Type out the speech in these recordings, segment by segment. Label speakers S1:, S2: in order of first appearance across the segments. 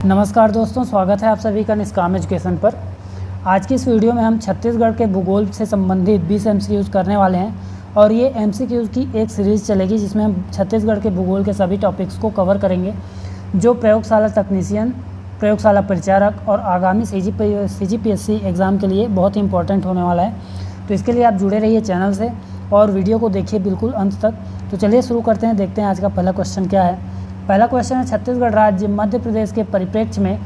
S1: नमस्कार दोस्तों, स्वागत है आप सभी का निष्काम एजुकेशन पर। आज की इस वीडियो में हम छत्तीसगढ़ के भूगोल से संबंधित 20 MCQs करने वाले हैं और ये MCQs की एक सीरीज़ चलेगी जिसमें हम छत्तीसगढ़ के भूगोल के सभी टॉपिक्स को कवर करेंगे जो प्रयोगशाला तकनीशियन, प्रयोगशाला परिचारक और आगामी CGPSC एग्ज़ाम के लिए बहुत ही इंपॉर्टेंट होने वाला है। तो इसके लिए आप जुड़े रहिए चैनल से और वीडियो को देखिए बिल्कुल अंत तक। तो चलिए शुरू करते हैं, देखते हैं आज का पहला क्वेश्चन क्या है। पहला क्वेश्चन है, छत्तीसगढ़ राज्य मध्य प्रदेश के परिप्रेक्ष्य में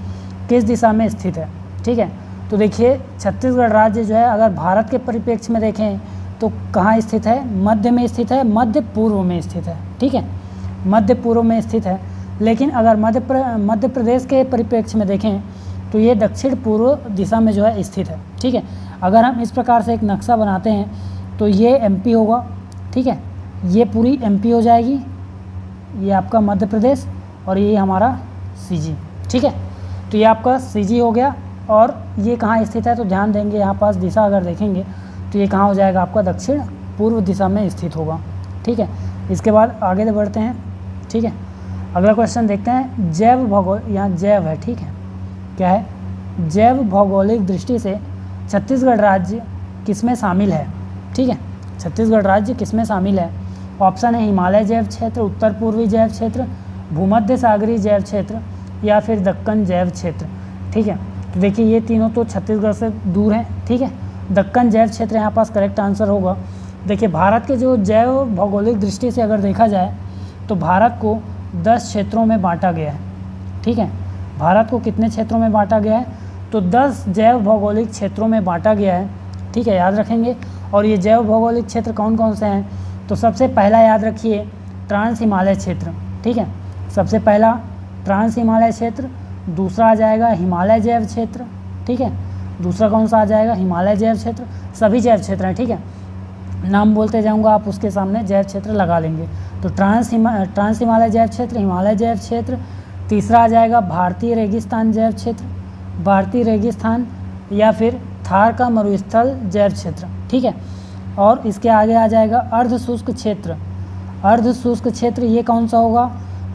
S1: किस दिशा में स्थित है। ठीक है, तो देखिए छत्तीसगढ़ राज्य जो है अगर भारत के परिप्रेक्ष्य में देखें तो कहाँ स्थित है, मध्य में स्थित है, मध्य पूर्व में स्थित है। ठीक है, मध्य पूर्व में स्थित है। लेकिन अगर मध्य प्रदेश के परिप्रेक्ष्य में देखें तो ये दक्षिण पूर्व दिशा में जो है स्थित है। ठीक है, अगर हम इस प्रकार से एक नक्शा बनाते हैं तो ये MP होगा। ठीक है, ये पूरी MP हो जाएगी, ये आपका मध्य प्रदेश और ये हमारा CG। ठीक है, तो ये आपका CG हो गया और ये कहाँ स्थित है तो ध्यान देंगे यहाँ पास दिशा अगर देखेंगे तो ये कहाँ हो जाएगा, आपका दक्षिण पूर्व दिशा में स्थित होगा। ठीक है, इसके बाद आगे बढ़ते हैं। ठीक है, अगला क्वेश्चन देखते हैं, जैव भौगोल, यहाँ जैव है। ठीक है, क्या है, जैव भौगोलिक दृष्टि से छत्तीसगढ़ राज्य किसमें शामिल है। ठीक है, छत्तीसगढ़ राज्य किसमें शामिल है। ऑप्शन है हिमालय जैव क्षेत्र, उत्तर पूर्वी जैव क्षेत्र, भूमध्य सागरीय जैव क्षेत्र या फिर दक्कन जैव क्षेत्र। ठीक है, तो देखिए ये तीनों तो छत्तीसगढ़ से दूर हैं। ठीक है, दक्कन जैव क्षेत्र यहाँ पास करेक्ट आंसर होगा। देखिए भारत के जो जैव भौगोलिक दृष्टि से अगर देखा जाए तो भारत को 10 क्षेत्रों में बांटा गया है। ठीक है, भारत को कितने क्षेत्रों में बांटा गया है तो 10 जैव भौगोलिक क्षेत्रों में बांटा गया है। ठीक है, याद रखेंगे। और ये जैव भौगोलिक क्षेत्र कौन कौन से हैं तो सबसे पहला याद रखिए ट्रांस हिमालय क्षेत्र। ठीक है, सबसे पहला ट्रांस हिमालय क्षेत्र, दूसरा आ जाएगा हिमालय जैव क्षेत्र। ठीक है, दूसरा कौन सा आ जाएगा, हिमालय जैव क्षेत्र। सभी जैव क्षेत्र हैं। ठीक है, नाम बोलते जाऊंगा, आप उसके सामने जैव क्षेत्र लगा लेंगे। तो ट्रांस हिमालय जैव क्षेत्र, हिमालय जैव क्षेत्र। तीसरा आ जाएगा भारतीय रेगिस्तान जैव क्षेत्र, भारतीय रेगिस्तान या फिर थार का मरुस्थल जैव क्षेत्र। ठीक है, और इसके आगे आ जाएगा अर्ध शुष्क क्षेत्र। अर्ध शुष्क क्षेत्र ये कौन सा होगा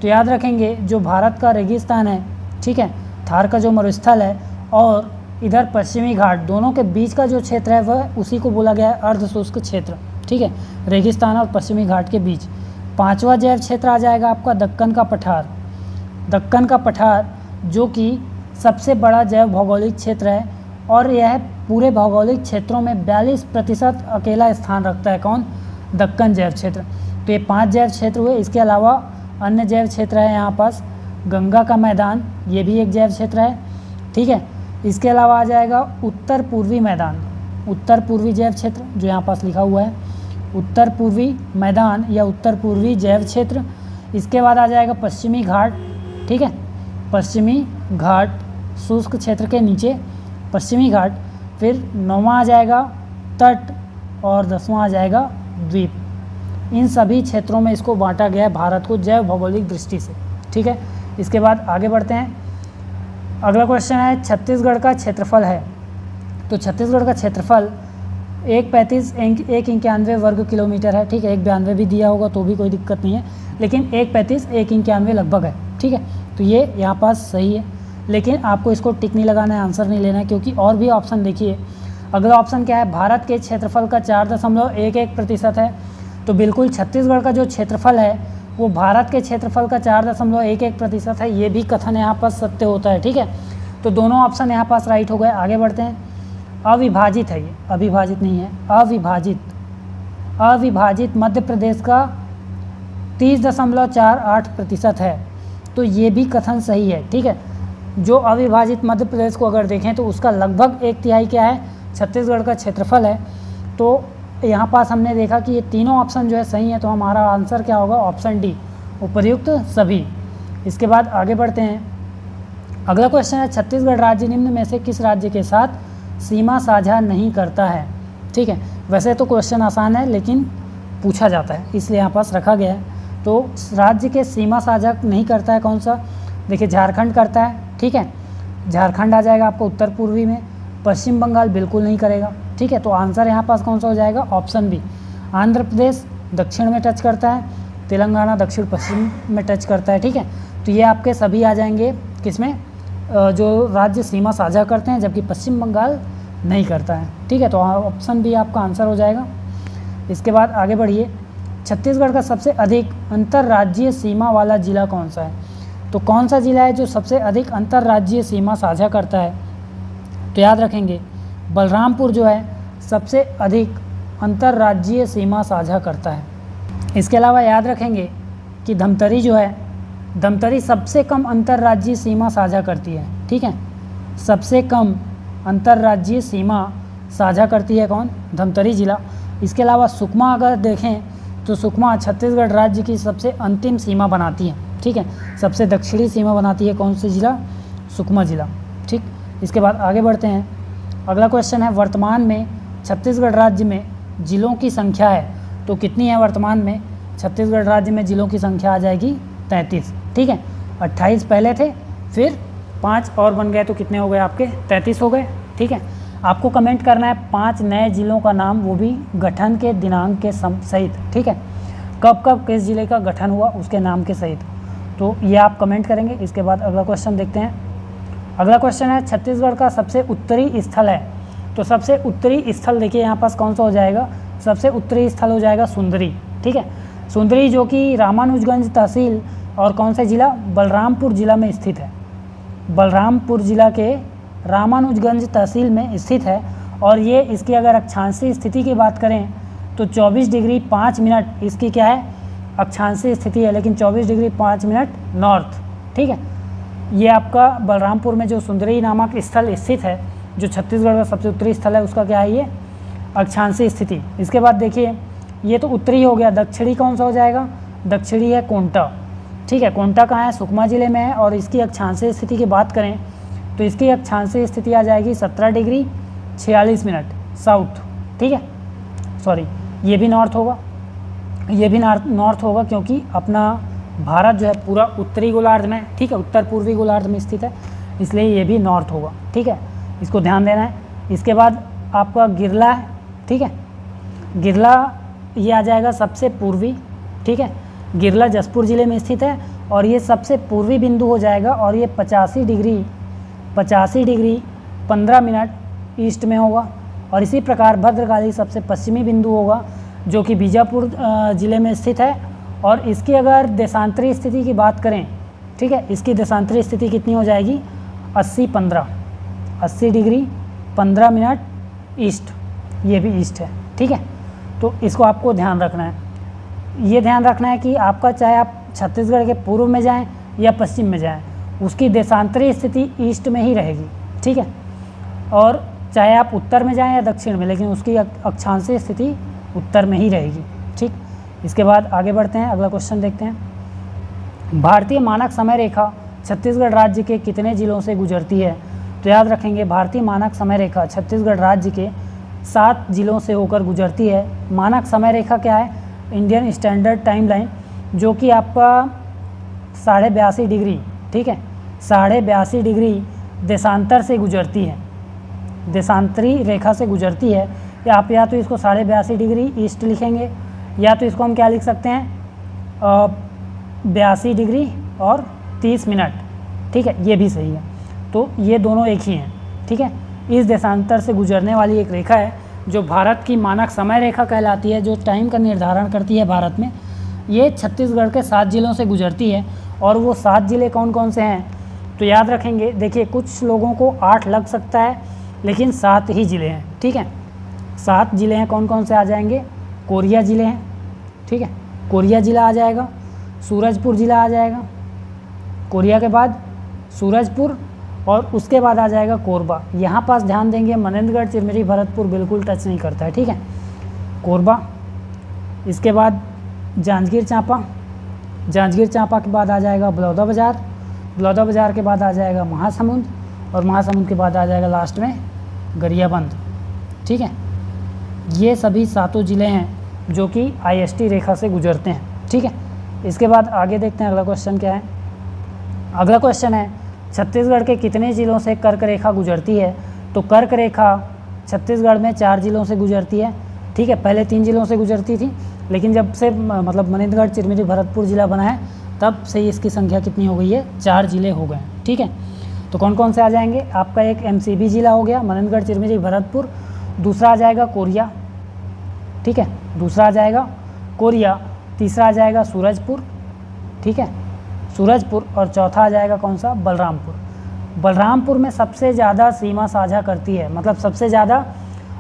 S1: तो याद रखेंगे जो भारत का रेगिस्तान है, ठीक है, थार का जो मरुस्थल है और इधर पश्चिमी घाट, दोनों के बीच का जो क्षेत्र है वह उसी को बोला गया है अर्ध शुष्क क्षेत्र। ठीक है, रेगिस्तान और पश्चिमी घाट के बीच। पांचवा जैव क्षेत्र आ जाएगा आपका दक्कन का पठार। दक्कन का पठार जो कि सबसे बड़ा जैव भौगोलिक क्षेत्र है और यह पूरे भौगोलिक क्षेत्रों में 42% अकेला स्थान रखता है। कौन, दक्कन जैव क्षेत्र। तो ये 5 जैव क्षेत्र हुए। इसके अलावा अन्य जैव क्षेत्र है यहाँ पास गंगा का मैदान, ये भी एक जैव क्षेत्र है। ठीक है, इसके अलावा आ जाएगा उत्तर पूर्वी मैदान, उत्तर पूर्वी जैव क्षेत्र जो यहाँ पास लिखा हुआ है, उत्तर पूर्वी मैदान या उत्तर पूर्वी जैव क्षेत्र। इसके बाद आ जाएगा पश्चिमी घाट। ठीक है, पश्चिमी घाट शुष्क क्षेत्र के नीचे पश्चिमी घाट। फिर 9वां आ जाएगा तट और 10वां आ जाएगा द्वीप। इन सभी क्षेत्रों में इसको बांटा गया है भारत को जैव भौगोलिक दृष्टि से। ठीक है, इसके बाद आगे बढ़ते हैं। अगला क्वेश्चन है, छत्तीसगढ़ का क्षेत्रफल है। तो छत्तीसगढ़ का क्षेत्रफल 191 वर्ग किलोमीटर है। ठीक है, 192 भी दिया होगा तो भी कोई दिक्कत नहीं है, लेकिन 191 लगभग है। ठीक है, तो ये यहाँ पास सही है, लेकिन आपको इसको टिक नहीं लगाना है, आंसर नहीं लेना है, क्योंकि और भी ऑप्शन देखिए। अगला ऑप्शन क्या है, भारत के क्षेत्रफल का 4.11% है। तो बिल्कुल छत्तीसगढ़ का जो क्षेत्रफल है वो भारत के क्षेत्रफल का 4.11% है। ये भी कथन यहाँ पर सत्य होता है। ठीक है, तो दोनों ऑप्शन यहाँ पास राइट हो गए। आगे बढ़ते हैं। अविभाजित है, ये अविभाजित नहीं है, अविभाजित। अविभाजित मध्य प्रदेश का 30.48% है। तो ये भी कथन सही है। ठीक है, जो अविभाजित मध्य प्रदेश को अगर देखें तो उसका लगभग 1/3 क्या है, छत्तीसगढ़ का क्षेत्रफल है। तो यहाँ पास हमने देखा कि ये तीनों ऑप्शन जो है सही है, तो हमारा आंसर क्या होगा, ऑप्शन डी, उपर्युक्त सभी। इसके बाद आगे बढ़ते हैं। अगला क्वेश्चन है, छत्तीसगढ़ राज्य निम्न में से किस राज्य के साथ सीमा साझा नहीं करता है। ठीक है, वैसे तो क्वेश्चन आसान है लेकिन पूछा जाता है इसलिए यहाँ पास रखा गया है। तो राज्य के सीमा साझा नहीं करता है कौन सा, देखिए झारखंड करता है। ठीक है, झारखंड आ जाएगा आपको उत्तर पूर्वी में। पश्चिम बंगाल बिल्कुल नहीं करेगा। ठीक है, तो आंसर यहाँ पास कौन सा हो जाएगा, ऑप्शन बी। आंध्र प्रदेश दक्षिण में टच करता है, तेलंगाना दक्षिण पश्चिम में टच करता है। ठीक है, तो ये आपके सभी आ जाएंगे किसमें, जो राज्य सीमा साझा करते हैं, जबकि पश्चिम बंगाल नहीं करता है। ठीक है, तो ऑप्शन बी आपका आंसर हो जाएगा। इसके बाद आगे बढ़िए, छत्तीसगढ़ का सबसे अधिक अंतर्राज्यीय सीमा वाला जिला कौन सा है? तो कौन सा जिला है जो सबसे अधिक अंतर्राज्यीय सीमा साझा करता है? तो याद रखेंगे बलरामपुर जो है सबसे अधिक अंतर्राज्यीय सीमा साझा करता है। इसके अलावा याद रखेंगे कि धमतरी जो है, धमतरी सबसे कम अंतर्राज्यीय सीमा साझा करती है। ठीक है, सबसे कम अंतर्राज्यीय सीमा साझा करती है कौन? धमतरी जिला। इसके अलावा सुकमा अगर देखें तो सुकमा छत्तीसगढ़ राज्य की सबसे अंतिम सीमा बनाती है। ठीक है, सबसे दक्षिणी सीमा बनाती है कौन सी जिला? सुकमा जिला। ठीक, इसके बाद आगे बढ़ते हैं। अगला क्वेश्चन है, वर्तमान में छत्तीसगढ़ राज्य में जिलों की संख्या है तो कितनी है? वर्तमान में छत्तीसगढ़ राज्य में जिलों की संख्या आ जाएगी 33। ठीक है, 28 पहले थे, फिर 5 और बन गए तो कितने हो गए आपके? 33 हो गए। ठीक है, आपको कमेंट करना है 5 नए जिलों का नाम, वो भी गठन के दिनांक के सहित। ठीक है, कब कब किस जिले का गठन हुआ उसके नाम के सहित, तो ये आप कमेंट करेंगे। इसके बाद अगला क्वेश्चन देखते हैं। अगला क्वेश्चन है, छत्तीसगढ़ का सबसे उत्तरी स्थल है तो सबसे उत्तरी स्थल देखिए यहाँ पास कौन सा हो जाएगा? सबसे उत्तरी स्थल हो जाएगा सुंदरी। ठीक है, सुंदरी जो कि रामानुजगंज तहसील और कौन सा जिला? बलरामपुर जिला में स्थित है। बलरामपुर जिला के रामानुजगंज तहसील में स्थित है। और ये इसकी अगर अक्षांशीय स्थिति की बात करें तो 24 डिग्री 5 मिनट इसकी क्या है? अक्षांशीय स्थिति है, लेकिन 24 डिग्री 5 मिनट नॉर्थ। ठीक है, ये आपका बलरामपुर में जो सुंदरी नामक स्थल स्थित है, जो छत्तीसगढ़ का सबसे उत्तरी स्थल है, उसका क्या है? ये अक्षांशीय स्थिति। इसके बाद देखिए, ये तो उत्तरी हो गया, दक्षिणी कौन सा हो जाएगा? दक्षिणी है कोंटा। ठीक है, कोंटा कहाँ है? सुकमा जिले में है। और इसकी अक्षांशीय स्थिति की बात करें तो इसकी अक्षांशीय स्थिति आ जाएगी 17 डिग्री 46 मिनट साउथ। ठीक है, सॉरी, ये भी नॉर्थ होगा, ये भी नॉर्थ होगा क्योंकि अपना भारत जो है पूरा उत्तरी गोलार्ध में, ठीक है, उत्तर पूर्वी गोलार्ध में स्थित है, इसलिए ये भी नॉर्थ होगा। ठीक है, इसको ध्यान देना है। इसके बाद आपका गिरला है। ठीक है, गिरला ये आ जाएगा सबसे पूर्वी। ठीक है, गिरला जसपुर ज़िले में स्थित है और ये सबसे पूर्वी बिंदु हो जाएगा और ये 85 डिग्री 15 मिनट ईस्ट में होगा। और इसी प्रकार भद्रकाली सबसे पश्चिमी बिंदु होगा जो कि बीजापुर ज़िले में स्थित है। और इसकी अगर देशांतरी स्थिति की बात करें, ठीक है, इसकी देशांतरी स्थिति कितनी हो जाएगी? 80 डिग्री 15 मिनट ईस्ट, ये भी ईस्ट है। ठीक है, तो इसको आपको ध्यान रखना है। ये ध्यान रखना है कि आपका चाहे आप छत्तीसगढ़ के पूर्व में जाएं या पश्चिम में जाएं, उसकी देशांतरी स्थिति ईस्ट में ही रहेगी। ठीक है, और चाहे आप उत्तर में जाएं या दक्षिण में, लेकिन उसकी अक्षांशीय स्थिति उत्तर में ही रहेगी। ठीक, इसके बाद आगे बढ़ते हैं, अगला क्वेश्चन देखते हैं। भारतीय मानक समय रेखा छत्तीसगढ़ राज्य के कितने जिलों से गुजरती है? तो याद रखेंगे भारतीय मानक समय रेखा छत्तीसगढ़ राज्य के 7 जिलों से होकर गुजरती है। मानक समय रेखा क्या है? इंडियन स्टैंडर्ड टाइम लाइन, जो कि आपका 82.5 डिग्री, ठीक है, 82.5 डिग्री देशांतर से गुजरती है, देशांतरी रेखा से गुजरती है। या आप या तो इसको 82.5 डिग्री ईस्ट लिखेंगे, या तो इसको हम क्या लिख सकते हैं? 82 डिग्री और 30 मिनट। ठीक है, ये भी सही है। तो ये दोनों एक ही हैं। ठीक है, इस देशांतर से गुजरने वाली एक रेखा है जो भारत की मानक समय रेखा कहलाती है, जो टाइम का निर्धारण करती है भारत में। ये छत्तीसगढ़ के 7 जिलों से गुजरती है। और वो 7 जिले कौन कौन से हैं? तो याद रखेंगे, देखिए कुछ लोगों को 8 लग सकता है, लेकिन 7 ही ज़िले हैं। ठीक है, 7 ज़िले हैं। कौन कौन से आ जाएंगे? कोरिया ज़िले हैं। ठीक है, कोरिया ज़िला आ जाएगा, सूरजपुर ज़िला आ जाएगा, कोरिया के बाद सूरजपुर, और उसके बाद आ जाएगा कोरबा। यहाँ पास ध्यान देंगे, मनेंद्रगढ़, चिरमिरी, भरतपुर बिल्कुल टच नहीं करता है। ठीक है, कोरबा। इसके बाद जांजगीर चांपा, जांजगीर चांपा के बाद आ जाएगा बलौदाबाजार, बलौदाबाजार के बाद आ जाएगा महासमुंद, और महासमुंद के बाद आ जाएगा लास्ट में गरियाबंद। ठीक है, ये सभी 7 ज़िले हैं जो कि IST रेखा से गुजरते हैं। ठीक है, इसके बाद आगे देखते हैं अगला क्वेश्चन क्या है। अगला क्वेश्चन है, छत्तीसगढ़ के कितने ज़िलों से कर्क रेखा गुजरती है? तो कर्क रेखा छत्तीसगढ़ में 4 ज़िलों से गुजरती है। ठीक है, पहले 3 ज़िलों से गुजरती थी, लेकिन जब से मतलब मनेंद्रगढ़, चिरमिरी, भरतपुर ज़िला बना है, तब से इसकी संख्या कितनी हो गई है? 4 ज़िले हो गए। ठीक है, तो कौन कौन से आ जाएंगे, आपका एक MCB जिला हो गया, मननगढ़, चिरमिरी, भरतपुर, दूसरा आ जाएगा कोरिया, ठीक है, दूसरा आ जाएगा कोरिया, तीसरा आ जाएगा सूरजपुर, ठीक है, सूरजपुर, और चौथा आ जाएगा कौन सा, बलरामपुर। बलरामपुर में सबसे ज़्यादा सीमा साझा करती है, मतलब सबसे ज़्यादा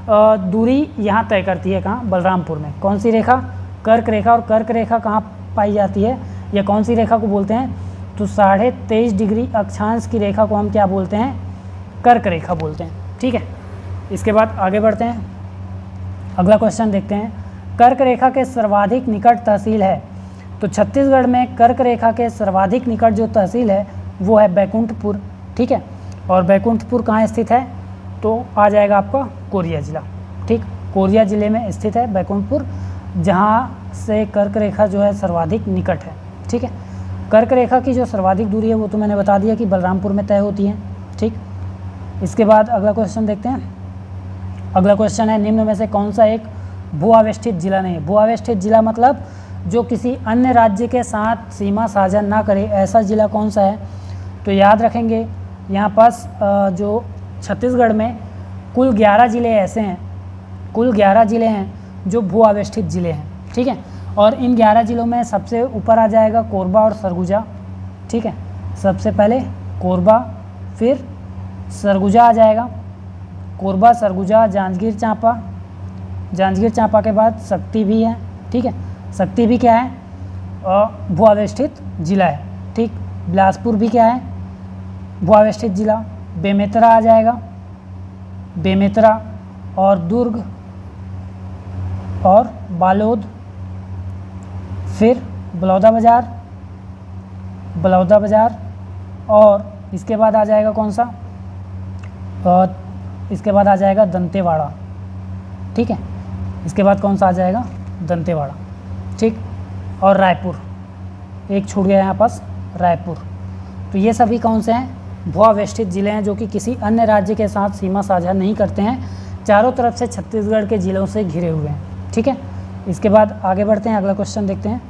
S1: दूरी यहाँ तय करती है, कहाँ, बलरामपुर में। कौन सी रेखा, कर्क रेखा। और कर्क रेखा कहाँ पाई जाती है, या कौन सी रेखा को बोलते हैं, तो 23.5 डिग्री अक्षांश की रेखा को हम क्या बोलते हैं, कर्क रेखा बोलते हैं, ठीक है। इसके बाद आगे बढ़ते हैं, अगला क्वेश्चन देखते हैं। कर्क रेखा के सर्वाधिक निकट तहसील है, तो छत्तीसगढ़ में कर्क रेखा के सर्वाधिक निकट जो तहसील है वो है बैकुंठपुर, ठीक है। और बैकुंठपुर कहाँ स्थित है, तो आ जाएगा आपका कोरिया जिला, ठीक, कोरिया जिले में स्थित है बैकुंठपुर, जहाँ से कर्क रेखा जो है सर्वाधिक निकट है, ठीक है। कर्क रेखा की जो सर्वाधिक दूरी है वो तो मैंने बता दिया कि बलरामपुर में तय होती है, ठीक। इसके बाद अगला क्वेश्चन देखते हैं। अगला क्वेश्चन है, निम्न में से कौन सा एक भू आवेष्टित जिला नहीं है। भू आवेष्टित जिला मतलब जो किसी अन्य राज्य के साथ सीमा साझा ना करे, ऐसा जिला कौन सा है, तो याद रखेंगे यहाँ पास जो छत्तीसगढ़ में कुल 11 ज़िले ऐसे हैं, कुल 11 ज़िले हैं जो भू आवेष्टित ज़िले हैं, ठीक है। और इन 11 ज़िलों में सबसे ऊपर आ जाएगा कोरबा और सरगुजा, ठीक है, सबसे पहले कोरबा, फिर सरगुजा आ जाएगा, कोरबा, सरगुजा, जांजगीर चांपा, जांजगीर चांपा के बाद शक्ति भी है, ठीक है, शक्ति भी क्या है, भू आवेष्टित जिला है, ठीक। बिलासपुर भी क्या है, भू आवेष्टित जिला। बेमेतरा आ जाएगा, बेमेतरा, और दुर्ग और बालोद, फिर बलौदाबाजार, बलौदाबाजार, और इसके बाद आ जाएगा कौन सा, इसके बाद आ जाएगा दंतेवाड़ा, ठीक है, इसके बाद कौन सा आ जाएगा, दंतेवाड़ा, ठीक, और रायपुर, एक छूट गया यहाँ पास, रायपुर। तो ये सभी कौन से हैं, भू आवेष्टित जिले हैं जो कि किसी अन्य राज्य के साथ सीमा साझा नहीं करते हैं, चारों तरफ से छत्तीसगढ़ के ज़िलों से घिरे हुए हैं, ठीक है। इसके बाद आगे बढ़ते हैं, अगला क्वेश्चन देखते हैं।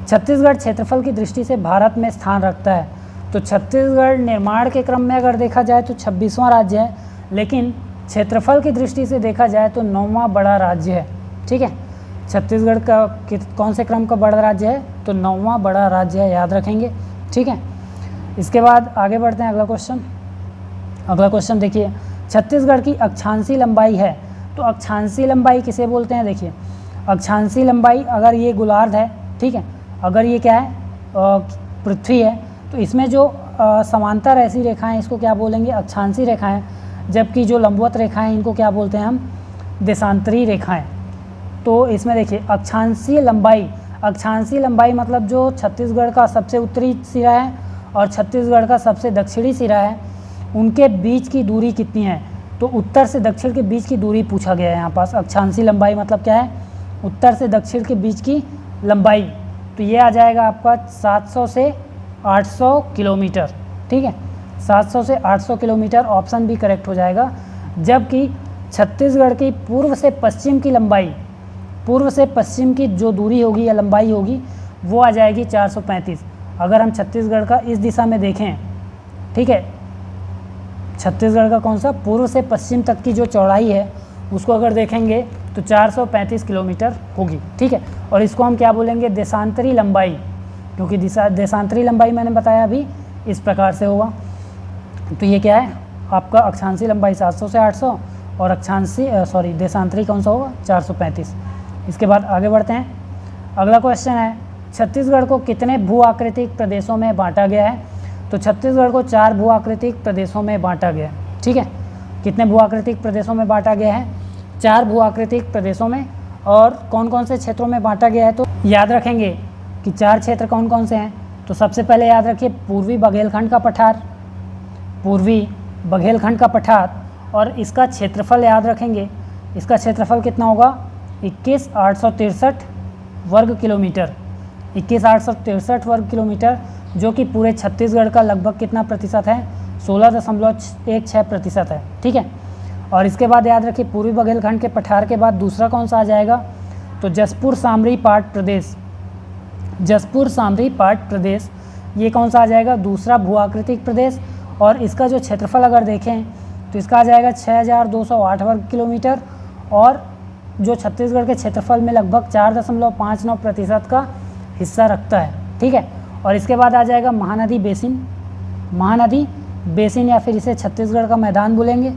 S1: छत्तीसगढ़ क्षेत्रफल की दृष्टि से भारत में स्थान रखता है, तो छत्तीसगढ़ निर्माण के क्रम में अगर देखा जाए तो 26वां राज्य है, लेकिन क्षेत्रफल की दृष्टि से देखा जाए तो 9वां बड़ा राज्य है, ठीक है। छत्तीसगढ़ का कौन से क्रम का बड़ा राज्य है, तो 9वां बड़ा राज्य है, याद रखेंगे, ठीक है। इसके बाद आगे बढ़ते हैं, अगला क्वेश्चन। अगला क्वेश्चन देखिए, छत्तीसगढ़ की अक्षांशीय लंबाई है, तो अक्षांशीय लंबाई किसे बोलते हैं, देखिए अक्षांशीय लंबाई, अगर ये गोलार्ध है, ठीक है, अगर ये क्या है, पृथ्वी है, तो इसमें जो समांतर ऐसी रेखाएं, इसको क्या बोलेंगे, अक्षांशीय रेखाएं, जबकि जो लंबवत रेखाएं इनको क्या बोलते हैं हम, देशांतरी रेखाएं। तो इसमें देखिए अक्षांशीय लंबाई, अक्षांशीय लंबाई मतलब जो छत्तीसगढ़ का सबसे उत्तरी सिरा है और छत्तीसगढ़ का सबसे दक्षिणी सिरा है, उनके बीच की दूरी कितनी है, तो उत्तर से दक्षिण के बीच की दूरी पूछा गया है यहाँ पास। अक्षांशीय लंबाई मतलब क्या है, उत्तर से दक्षिण के बीच की लंबाई, तो ये आ जाएगा आपका 700 से 800 किलोमीटर, ठीक है, 700 से 800 किलोमीटर, ऑप्शन भी करेक्ट हो जाएगा। जबकि छत्तीसगढ़ की पूर्व से पश्चिम की लंबाई, पूर्व से पश्चिम की जो दूरी होगी या लंबाई होगी वो आ जाएगी 435। अगर हम छत्तीसगढ़ का इस दिशा में देखें, ठीक है, छत्तीसगढ़ का कौन सा, पूर्व से पश्चिम तक की जो चौड़ाई है उसको अगर देखेंगे तो 435 किलोमीटर होगी, ठीक है। और इसको हम क्या बोलेंगे, देशांतरी लंबाई, क्योंकि देशांतरी लंबाई मैंने बताया अभी इस प्रकार से होगा। तो ये क्या है आपका, अक्षांशीय लंबाई 700 से 800 और अक्षांशीय देशांतरी कौन सा होगा, 435। इसके बाद आगे बढ़ते हैं, अगला क्वेश्चन है, छत्तीसगढ़ को कितने भू आकृतिक प्रदेशों में बांटा गया है, तो छत्तीसगढ़ को 4 भू आकृतिक प्रदेशों में बांटा गया है, ठीक है। कितने भू आकृतिक प्रदेशों में बांटा गया है, 4 भू आकृतिक प्रदेशों में। और कौन कौन से क्षेत्रों में बांटा गया है, तो याद रखेंगे कि 4 क्षेत्र कौन कौन से हैं, तो सबसे पहले याद रखिए पूर्वी बघेलखंड का पठार, पूर्वी बघेलखंड का पठार, और इसका क्षेत्रफल याद रखेंगे, इसका क्षेत्रफल कितना होगा, 21,863 वर्ग किलोमीटर, 21,863 वर्ग किलोमीटर, जो कि पूरे छत्तीसगढ़ का लगभग कितना प्रतिशत है, 16.16% है, ठीक है। और इसके बाद याद रखिए पूर्वी बघेलखंड के पठार के बाद दूसरा कौन सा आ जाएगा, तो जसपुर सामरी पाट प्रदेश, जसपुर सामरी पाट प्रदेश, ये कौन सा आ जाएगा, दूसरा भू आकृतिक प्रदेश। और इसका जो क्षेत्रफल अगर देखें तो इसका आ जाएगा 6208 वर्ग किलोमीटर, और जो छत्तीसगढ़ के क्षेत्रफल में लगभग 4.59% का हिस्सा रखता है। ठीक है, और इसके बाद आ जाएगा महानदी बेसिन। महानदी बेसिन या फिर इसे छत्तीसगढ़ का मैदान बोलेंगे।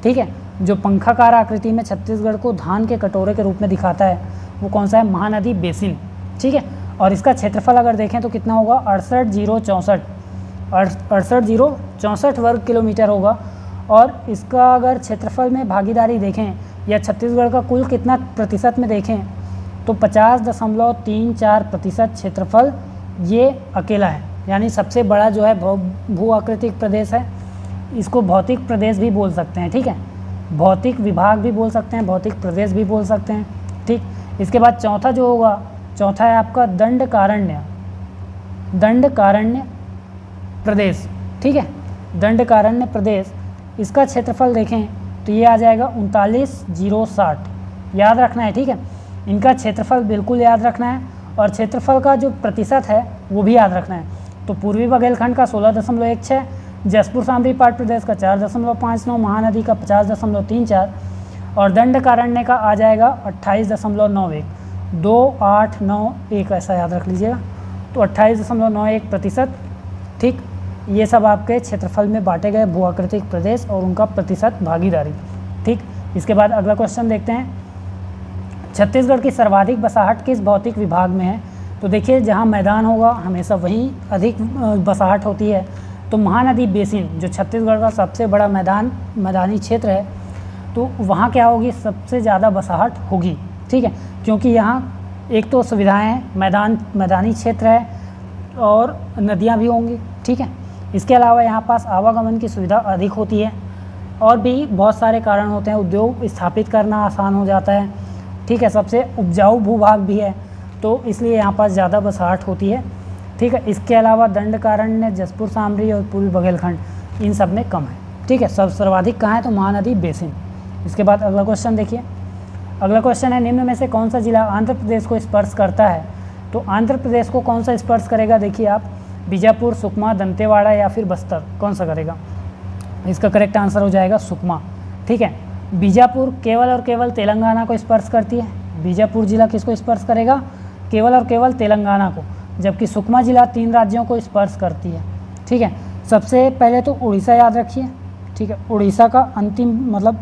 S1: ठीक है, जो पंखाकार आकृति में छत्तीसगढ़ को धान के कटोरे के रूप में दिखाता है वो कौन सा है? महानदी बेसिन। ठीक है, और इसका क्षेत्रफल अगर देखें तो कितना होगा? 68,064 वर्ग किलोमीटर होगा। और इसका अगर क्षेत्रफल में भागीदारी देखें या छत्तीसगढ़ का कुल कितना प्रतिशत में देखें तो 50.34% क्षेत्रफल ये अकेला है, यानी सबसे बड़ा जो है भू आकृतिक प्रदेश है। इसको भौतिक प्रदेश भी बोल सकते हैं। ठीक है, भौतिक विभाग भी बोल सकते हैं, भौतिक प्रदेश भी बोल सकते हैं। ठीक, इसके बाद चौथा जो होगा, चौथा है आपका दंडकारण्य प्रदेश। ठीक है, दंडकारण्य प्रदेश, इसका क्षेत्रफल देखें तो ये आ जाएगा 39,060, याद रखना है। ठीक है, इनका क्षेत्रफल बिल्कुल याद रखना है, और क्षेत्रफल का जो प्रतिशत है वो भी याद रखना है। तो पूर्वी बघेलखंड का 16.16, जसपुर सामरी पाट प्रदेश का 4.59, महानदी का 50.34 और दंडकारण्य का आ जाएगा 28.91, 2891 ऐसा याद रख लीजिएगा। तो 28.91%। ठीक, ये सब आपके क्षेत्रफल में बांटे गए भू आकृतिक प्रदेश और उनका प्रतिशत भागीदारी। ठीक, इसके बाद अगला क्वेश्चन देखते हैं, छत्तीसगढ़ की सर्वाधिक बसाहट किस भौतिक विभाग में है? तो देखिए, जहाँ मैदान होगा हमेशा वहीं अधिक बसाहट होती है। तो महानदी बेसिन जो छत्तीसगढ़ का सबसे बड़ा मैदानी क्षेत्र है, तो वहाँ क्या होगी? सबसे ज़्यादा बसाहट होगी। ठीक है, क्योंकि यहाँ एक तो सुविधाएं हैं, मैदानी क्षेत्र है और नदियाँ भी होंगी। ठीक है, इसके अलावा यहाँ पास आवागमन की सुविधा अधिक होती है, और भी बहुत सारे कारण होते हैं। उद्योग स्थापित करना आसान हो जाता है। ठीक है, सबसे उपजाऊ भूभाग भी है, तो इसलिए यहाँ पास ज़्यादा बसाहट होती है। ठीक है, इसके अलावा दंडकारण्य, जसपुर सामरी और पूर्वी बघेलखंड इन सब में कम है। ठीक है, सब सर्वाधिक कहाँ है? तो महानदी बेसिन। इसके बाद अगला क्वेश्चन देखिए, अगला क्वेश्चन है, निम्न में से कौन सा जिला आंध्र प्रदेश को स्पर्श करता है? तो आंध्र प्रदेश को कौन सा स्पर्श करेगा? देखिए आप, बीजापुर, सुकमा, दंतेवाड़ा या फिर बस्तर, कौन सा करेगा? इसका करेक्ट आंसर हो जाएगा सुकमा। ठीक है, बीजापुर केवल और केवल तेलंगाना को स्पर्श करती है। बीजापुर जिला किसको स्पर्श करेगा? केवल और केवल तेलंगाना को, जबकि सुकमा जिला 3 राज्यों को स्पर्श करती है। ठीक है, सबसे पहले तो उड़ीसा याद रखिए। ठीक है, उड़ीसा का अंतिम मतलब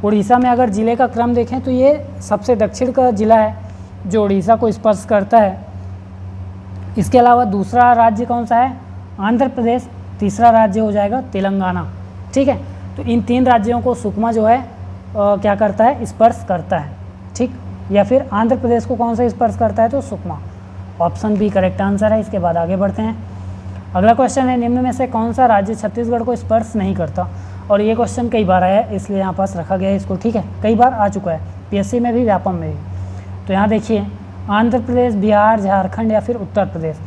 S1: उड़ीसा में अगर ज़िले का क्रम देखें तो ये सबसे दक्षिण का ज़िला है जो उड़ीसा को स्पर्श करता है। इसके अलावा दूसरा राज्य कौन सा है? आंध्र प्रदेश। तीसरा राज्य हो जाएगा तेलंगाना। ठीक है, तो इन 3 राज्यों को सुकमा जो है क्या करता है? स्पर्श करता है। ठीक, या फिर आंध्र प्रदेश को कौन सा स्पर्श करता है? तो Sukma. Option B correct answer है। इसके बाद आगे बढ़ते हैं, अगला क्वेश्चन है, निम्न में से कौन सा राज्य छत्तीसगढ़ को स्पर्श नहीं करता? और ये क्वेश्चन कई बार आया है, इसलिए यहाँ पास रखा गया है इसको। ठीक है, कई बार आ चुका है, पीएससी में भी, व्यापम में भी। तो यहाँ देखिए, आंध्र प्रदेश, बिहार, झारखंड या फिर उत्तर प्रदेश,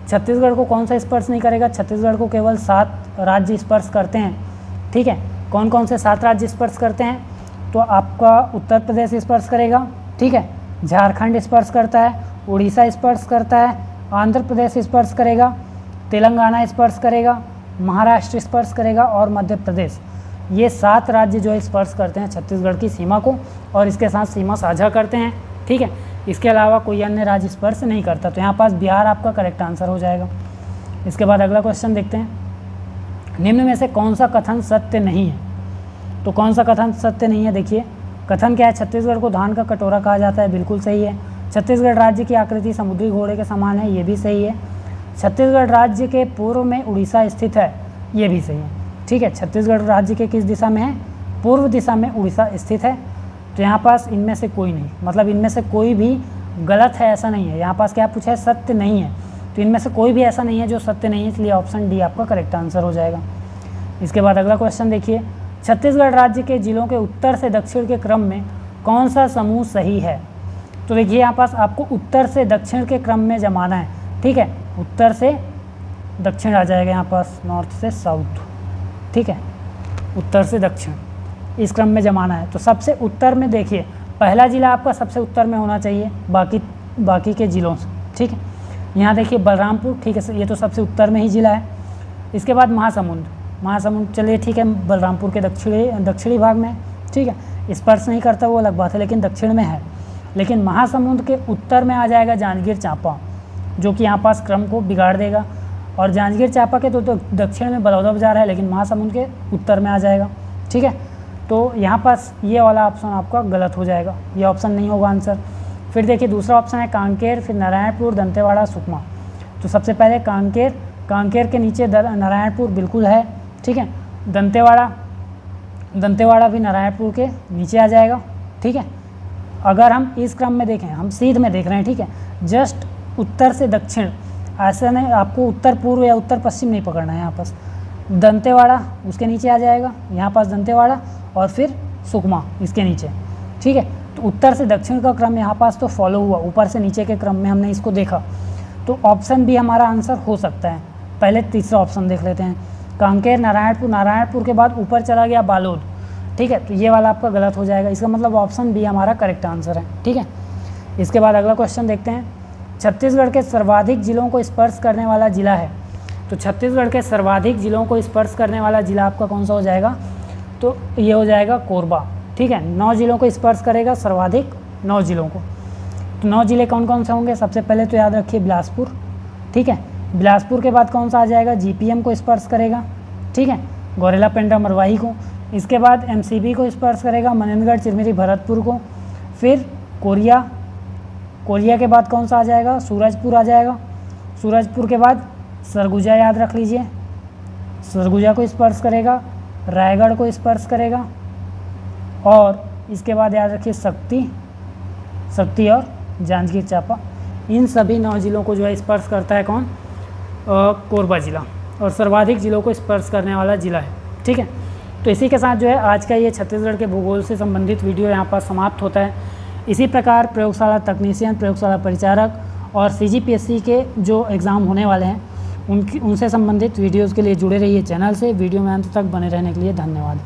S1: छत्तीसगढ़ को कौन सा स्पर्श नहीं करेगा? छत्तीसगढ़ को केवल 7 राज्य स्पर्श करते हैं। ठीक है, कौन कौन से 7 राज्य स्पर्श करते हैं? तो आपका उत्तर प्रदेश स्पर्श करेगा। ठीक है, झारखंड स्पर्श करता है, उड़ीसा स्पर्श करता है, आंध्र प्रदेश स्पर्श करेगा, तेलंगाना स्पर्श करेगा, महाराष्ट्र स्पर्श करेगा और मध्य प्रदेश। ये 7 राज्य जो स्पर्श करते हैं छत्तीसगढ़ की सीमा को और इसके साथ सीमा साझा करते हैं। ठीक है, इसके अलावा कोई अन्य राज्य स्पर्श नहीं करता। तो यहाँ पास बिहार आपका करेक्ट आंसर हो जाएगा। इसके बाद अगला क्वेश्चन देखते हैं, निम्न में से कौन सा कथन सत्य नहीं है? तो कौन सा कथन सत्य नहीं है? देखिए, कथन क्या है? छत्तीसगढ़ को धान का कटोरा कहा जाता है, बिल्कुल सही है। छत्तीसगढ़ राज्य की आकृति समुद्री घोड़े के समान है, ये भी सही है। छत्तीसगढ़ राज्य के पूर्व में उड़ीसा स्थित है, ये भी सही है। ठीक है, छत्तीसगढ़ राज्य के किस दिशा में है? पूर्व दिशा में उड़ीसा स्थित है। तो यहाँ पास इनमें से कोई नहीं, मतलब इनमें से कोई भी गलत है ऐसा नहीं है। यहाँ पास क्या पूछा है? सत्य नहीं है। तो इनमें से कोई भी ऐसा नहीं है जो सत्य नहीं है, इसलिए ऑप्शन डी आपका करेक्ट आंसर हो जाएगा। इसके बाद अगला क्वेश्चन देखिए, छत्तीसगढ़ राज्य के जिलों के उत्तर से दक्षिण के क्रम में कौन सा समूह सही है? तो देखिए, यहाँ पास आपको उत्तर से दक्षिण के क्रम में जमाना है। ठीक है, उत्तर से दक्षिण आ जाएगा, यहाँ पास नॉर्थ से साउथ। ठीक है, उत्तर से दक्षिण इस क्रम में जमाना है। तो सबसे उत्तर में देखिए, पहला जिला आपका सबसे उत्तर में होना चाहिए बाकी के ज़िलों से। ठीक है, यहाँ देखिए बलरामपुर, ठीक है, ये तो सबसे उत्तर में ही ज़िला है। इसके बाद महासमुंद, महासमुंद चलिए ठीक है बलरामपुर के दक्षिणी भाग में, ठीक है, स्पर्श नहीं करता वो अलग बात है, लेकिन दक्षिण में है। लेकिन महासमुंद के उत्तर में आ जाएगा जांजगीर चांपा, जो कि यहाँ पास क्रम को बिगाड़ देगा। और जांजगीर चांपा के तो दक्षिण में बड़ौदा बाजार है, लेकिन महासमुंद के उत्तर में आ जाएगा, ठीक है। तो यहाँ पास ये वाला ऑप्शन आपका गलत हो जाएगा, ये ऑप्शन नहीं होगा आंसर। फिर देखिए दूसरा ऑप्शन है कांकेर, फिर नारायणपुर, दंतेवाड़ा, सुकमा। तो सबसे पहले कांकेर के नीचे नारायणपुर बिल्कुल है, ठीक है। दंतेवाड़ा भी नारायणपुर के नीचे आ जाएगा, ठीक है। अगर हम इस क्रम में देखें, हम सीध में देख रहे हैं, ठीक है, जस्ट उत्तर से दक्षिण, ऐसा नहीं आपको उत्तर पूर्व या उत्तर पश्चिम नहीं पकड़ना है। यहाँ पास दंतेवाड़ा उसके नीचे आ जाएगा, यहाँ पास दंतेवाड़ा और फिर सुकमा इसके नीचे, ठीक है। तो उत्तर से दक्षिण का क्रम यहाँ पास तो फॉलो हुआ, ऊपर से नीचे के क्रम में हमने इसको देखा, तो ऑप्शन भी हमारा आंसर हो सकता है। पहले तीसरा ऑप्शन देख लेते हैं, कांकेर, नारायणपुर के बाद ऊपर चला गया बालोद, ठीक है। तो ये वाला आपका गलत हो जाएगा, इसका मतलब ऑप्शन बी हमारा करेक्ट आंसर है, ठीक है। इसके बाद अगला क्वेश्चन देखते हैं, छत्तीसगढ़ के सर्वाधिक जिलों को स्पर्श करने वाला जिला है। तो छत्तीसगढ़ के सर्वाधिक जिलों को स्पर्श करने वाला जिला आपका कौन सा हो जाएगा? तो ये हो जाएगा कोरबा, ठीक है। 9 जिलों को स्पर्श करेगा, सर्वाधिक 9 जिलों को। तो 9 जिले कौन कौन से होंगे? सबसे पहले तो याद रखिए बिलासपुर, ठीक है। बिलासपुर के बाद कौन सा आ जाएगा? जीपीएम को स्पर्श करेगा, ठीक है, गौरेला पेंड्रा मरवाही को। इसके बाद एमसीबी को स्पर्श करेगा, मनेंद्रगढ़, चिरमिरी, भरतपुर को। फिर कोरिया के बाद कौन सा आ जाएगा? सूरजपुर आ जाएगा। सूरजपुर के बाद सरगुजा, याद रख लीजिए, सरगुजा को स्पर्श करेगा, रायगढ़ को स्पर्श करेगा, और इसके बाद याद रखिए शक्ति और जांजगीर चांपा। इन सभी 9 जिलों को जो है स्पर्श करता है कौन? कोरबा जिला, और सर्वाधिक जिलों को स्पर्श करने वाला जिला है, ठीक है। तो इसी के साथ जो है आज का ये छत्तीसगढ़ के भूगोल से संबंधित वीडियो यहाँ पर समाप्त होता है। इसी प्रकार प्रयोगशाला तकनीशियन, प्रयोगशाला परिचारक और सीजीपीएससी के जो एग्ज़ाम होने वाले हैं उनसे संबंधित वीडियोज़ के लिए जुड़े रहिए चैनल से। वीडियो में अंत तक बने रहने के लिए धन्यवाद।